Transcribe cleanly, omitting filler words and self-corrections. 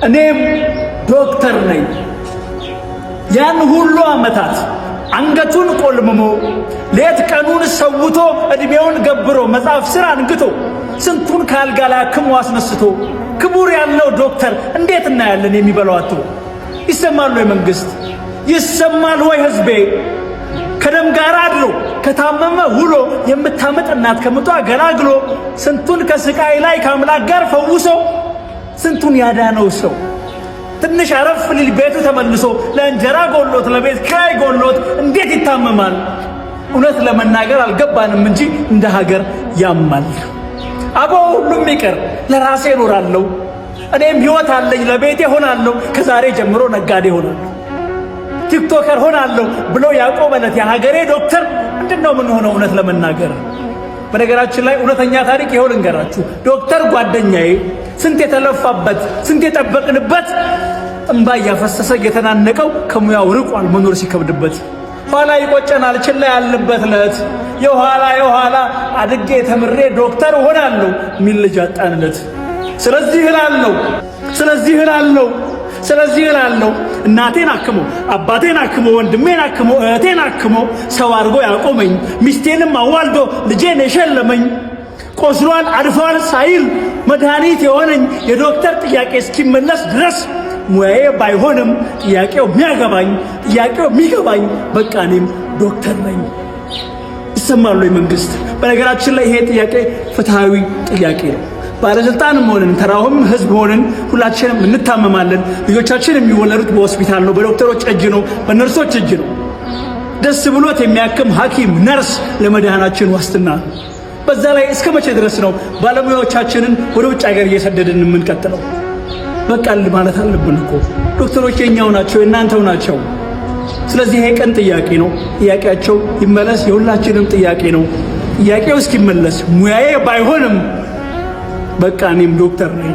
እኔም ዶክተር ነኝ። ያን ሁሉ ዓመታት አንገቱን ቆልምሞ ሌት ቀኑን ሰውቶ እድሜውን ገብሮ መጽሐፍ ስራ አንግቶ ስንቱን ካልጋ ላይ አክሞ አስነስቶ ክቡር ያለው ዶክተር እንዴት እናያለን የሚበላው አጥቶ? ይሰማል ወይ መንግስት? ይሰማል ወይ ህዝቤ? ከደም ጋር አድሮ ከታመመ ውሎ የምታመጥ እናት ከምጧ ገላግሎ ስንቱን ከስቃይ ላይ ከአምላክ ጋር ፈውሶ ስንቱን ያዳነው ሰው ትንሽ አረፍ ሊል ቤቱ ተመልሶ ለእንጀራ ጎሎት ለቤት ኪራይ ጎሎት እንዴት ይታመማል? እውነት ለመናገር አልገባንም እንጂ እንደ ሀገር ያማል። አቦ ሁሉም ይቀር ለራሴ እኖራለሁ፣ እኔም ህይወት አለኝ ለቤቴ ሆናለሁ፣ ከዛሬ ጀምሮ ነጋዴ ሆናለሁ፣ ቲክቶከር ሆናለሁ ብሎ ያቆመለት የሀገሬ ዶክተር ምንድነው ምን ሆነው? እውነት ለመናገር በነገራችን ላይ እውነተኛ ታሪክ ይኸው ልንገራችሁ። ዶክተር ጓደኛዬ ስንት የተለፋበት ስንት የጠበቅንበት እንባ እያፈሰሰ እየተናነቀው ከሙያው ርቋል መኖር ሲከብድበት። ኋላ ይቆጨናል ችላ ያልንበት ለት የኋላ አድጌ ተምሬ ዶክተር ሆናለሁ ሚል ልጅ አጣንለት። ስለዚህ እላለሁ እናቴን አክሞ አባቴን አክሞ ወንድሜን አክሞ እህቴን አክሞ ሰው አድርጎ ያቆመኝ ሚስቴንም አዋልዶ ልጄን የሸለመኝ ቆስሏል አድፏል ሳይል መድኃኒት የሆነኝ የዶክተር ጥያቄ እስኪመለስ ድረስ ሙያዬ ባይሆንም ጥያቄው የሚገባኝ በቃ እኔም ዶክተር ነኝ። ይሰማል ወይ መንግስት? በነገራችን ላይ ይሄ ጥያቄ ፍትሃዊ ጥያቄ ነው። ባለስልጣንም ሆነን ተራውም ህዝብ ሆነን ሁላችንም እንታመማለን። ልጆቻችን የሚወለዱት በሆስፒታል ነው፣ በዶክተሮች እጅ ነው፣ በነርሶች እጅ ነው። ደስ ብሎት የሚያክም ሐኪም ነርስ ለመድኃናችን ዋስትና ነው። በዛ ላይ እስከ መቼ ድረስ ነው ባለሙያዎቻችንን ወደ ውጭ ሀገር እየሰደድን የምንቀጥለው? በቃል ማለት አለብን እኮ ዶክተሮች የኛው ናቸው የእናንተው ናቸው። ስለዚህ ይሄ ቀን ጥያቄ ነው። ጥያቄያቸው ይመለስ፣ የሁላችንም ጥያቄ ነው። ጥያቄው እስኪመለስ ሙያዬ ባይሆንም በቃ እኔም ዶክተር ነኝ።